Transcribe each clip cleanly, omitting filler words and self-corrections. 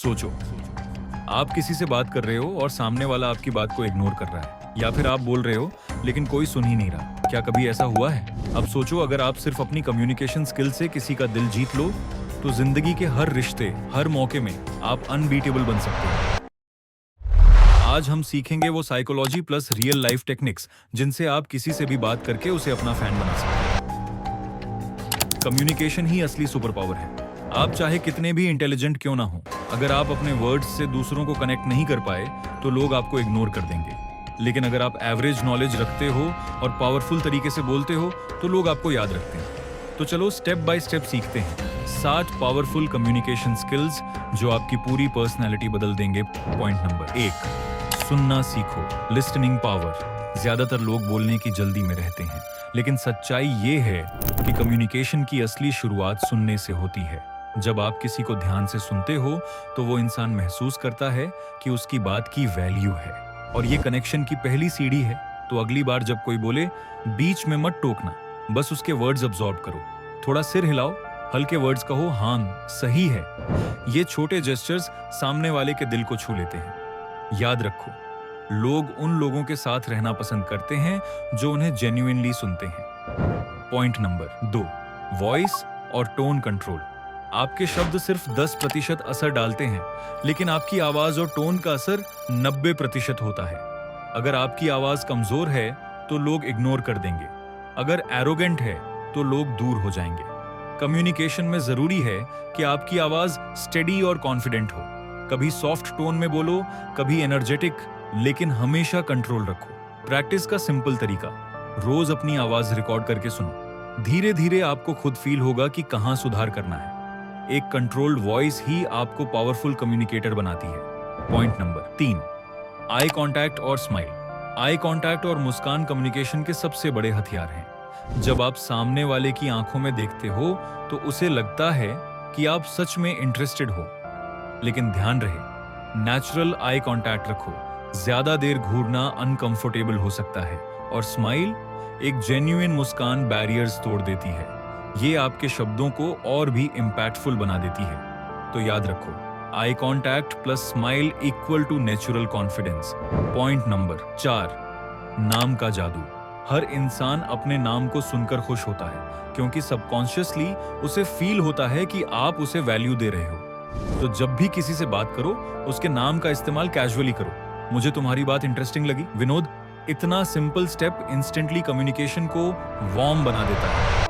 सोचो, आप किसी से बात कर रहे हो और सामने वाला आपकी बात को इग्नोर कर रहा है, या फिर आप बोल रहे हो लेकिन कोई सुन ही नहीं रहा। क्या कभी ऐसा हुआ है? अब सोचो, अगर आप सिर्फ अपनी कम्युनिकेशन स्किल से किसी का दिल जीत लो तो जिंदगी के हर रिश्ते, हर मौके में आप अनबीटेबल बन सकते हो। आज हम सीखेंगे वो psychology plus real life techniques जिनसे आप किसी से भी बात करके उसे अपना फैन बना सकते हैं। कम्युनिकेशन ही असली सुपर पावर है। आप चाहे कितने भी इंटेलिजेंट क्यों ना हो, अगर आप अपने वर्ड्स से दूसरों को कनेक्ट नहीं कर पाए तो लोग आपको इग्नोर कर देंगे। लेकिन अगर आप एवरेज नॉलेज रखते हो और पावरफुल तरीके से बोलते हो तो लोग आपको याद रखते हैं। तो चलो स्टेप बाय स्टेप सीखते हैं 7 पावरफुल कम्युनिकेशन स्किल्स जो आपकी पूरी पर्सनैलिटी बदल देंगे। पॉइंट नंबर 1, सुनना सीखो। Listening power. ज्यादातर लोग बोलने की जल्दी में रहते हैं, लेकिन सच्चाई ये है कि कम्युनिकेशन की असली शुरुआत सुनने से होती है। जब आप किसी को ध्यान से सुनते हो तो वो इंसान महसूस करता है कि उसकी बात की वैल्यू है, और ये कनेक्शन की पहली सीढ़ी है। तो अगली बार जब कोई बोले, बीच में मत टोकना, बस उसके वर्ड्स अब्सॉर्ब करो। थोड़ा सिर हिलाओ, हल्के वर्ड्स कहो, हाँ सही है। ये छोटे जेस्चर्स सामने वाले के दिल को छू लेते हैं। याद रखो, लोग उन लोगों के साथ रहना पसंद करते हैं जो उन्हें जेन्युइनली सुनते हैं। पॉइंट नंबर 2, वॉइस और टोन कंट्रोल। आपके शब्द सिर्फ 10% असर डालते हैं, लेकिन आपकी आवाज और टोन का असर 90% होता है। अगर आपकी आवाज कमजोर है तो लोग इग्नोर कर देंगे। अगर एरोगेंट है तो लोग दूर हो जाएंगे। कम्युनिकेशन में जरूरी है कि आपकी आवाज स्टेडी और कॉन्फिडेंट हो। कभी सॉफ्ट टोन में बोलो, कभी एनर्जेटिक, लेकिन हमेशा कंट्रोल रखो। प्रैक्टिस का सिंपल तरीका, रोज अपनी आवाज रिकॉर्ड करके सुनो। धीरे धीरे आपको खुद फील होगा कि कहां सुधार करना है। एक कंट्रोल्ड वॉइस ही आपको पावरफुल कम्युनिकेटर बनाती है। पॉइंट नंबर 3, आई कांटेक्ट और स्माइल। आई कांटेक्ट और मुस्कान कम्युनिकेशन के सबसे बड़े हथियार हैं। जब आप सामने वाले की आंखों में देखते हो तो उसे लगता है कि आप सच में इंटरेस्टेड हो। लेकिन ध्यान रहे, नेचुरल आई कांटेक्ट रखो। ज्यादा देर घूरना अनकंफर्टेबल हो सकता है, और स्माइल, एक जेन्युइन मुस्कान, बैरियर्स तोड़ देती है। ये आपके शब्दों को और भी इम्पैक्टफुल बना देती है। तो याद रखो, eye contact plus smile equal to natural confidence. Point number 4, नाम का जादू। हर इंसान अपने नाम को सुनकर खुश होता है, क्योंकि सबकॉन्शियसली उसे फील होता है कि आप उसे वैल्यू दे रहे हो। तो जब भी किसी से बात करो, उसके नाम का इस्तेमाल कैजुअली करो। मुझे तुम्हारी बात इंटरेस्टिंग लगी, विनोद। इतना सिंपल स्टेप इंस्टेंटली कम्युनिकेशन को वार्म बना देता है।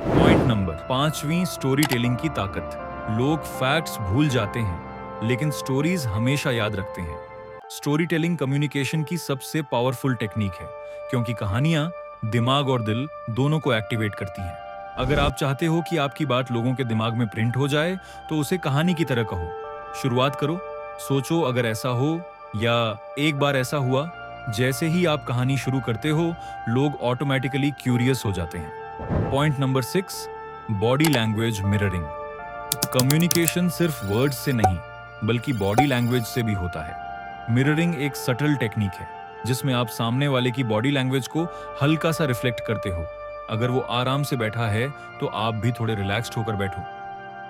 पॉइंट नंबर 5वीं, स्टोरी टेलिंग की ताकत। लोग फैक्ट्स भूल जाते हैं, लेकिन स्टोरीज हमेशा याद रखते हैं। स्टोरी टेलिंग कम्युनिकेशन की सबसे पावरफुल टेक्निक है, क्योंकि कहानियां दिमाग और दिल दोनों को एक्टिवेट करती हैं। अगर आप चाहते हो कि आपकी बात लोगों के दिमाग में प्रिंट हो जाए तो उसे कहानी की तरह कहो। शुरुआत करो, सोचो अगर ऐसा हो, या एक बार ऐसा हुआ। जैसे ही आप कहानी शुरू करते हो, लोग ऑटोमेटिकली क्यूरियस हो जाते हैं। Point number 6, body language mirroring. Communication सिर्फ वर्ड्स से नहीं, बल्कि बॉडी लैंग्वेज से भी होता है। मिररिंग एक सटल टेक्निक है जिसमें आप सामने वाले की बॉडी लैंग्वेज को हल्का सा रिफ्लेक्ट करते हो। अगर वो आराम से बैठा है तो आप भी थोड़े रिलैक्स्ड होकर बैठो।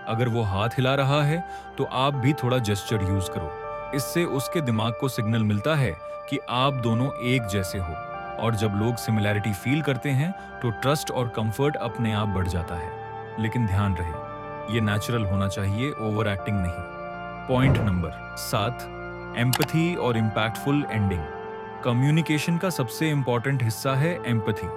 अगर वो हाथ हिला रहा है तो आप भी थोड़ा जेस्चर यूज करो। इससे उसके दिमाग को सिग्नल मिलता है कि आप दोनों एक जैसे हो, और जब लोग सिमिलैरिटी फील करते हैं तो ट्रस्ट और कंफर्ट अपने आप बढ़ जाता है। लेकिन ध्यान रहे, ये नेचुरल होना चाहिए, ओवर एक्टिंग नहीं। पॉइंट नंबर 7, एम्पैथी और इम्पैक्टफुल एंडिंग। कम्युनिकेशन का सबसे इंपॉर्टेंट हिस्सा है एम्पैथी।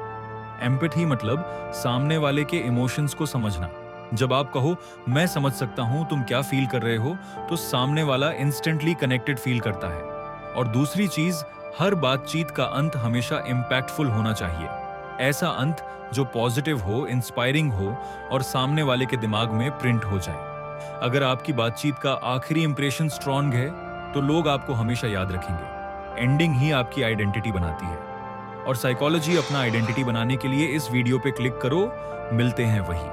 एम्पैथी मतलब सामने वाले के इमोशंस को समझना। जब आप कहो, मैं समझ सकता हूं तुम क्या फील कर रहे हो, तो सामने वाला इंस्टेंटली कनेक्टेड फील करता है। और दूसरी चीज, हर बातचीत का अंत हमेशा इम्पैक्टफुल होना चाहिए। ऐसा अंत जो पॉजिटिव हो, इंस्पायरिंग हो और सामने वाले के दिमाग में प्रिंट हो जाए। अगर आपकी बातचीत का आखिरी इंप्रेशन स्ट्रांग है तो लोग आपको हमेशा याद रखेंगे। एंडिंग ही आपकी आइडेंटिटी बनाती है। और साइकोलॉजी अपना आइडेंटिटी बनाने के लिए इस वीडियो पे क्लिक करो। मिलते हैं वहीं।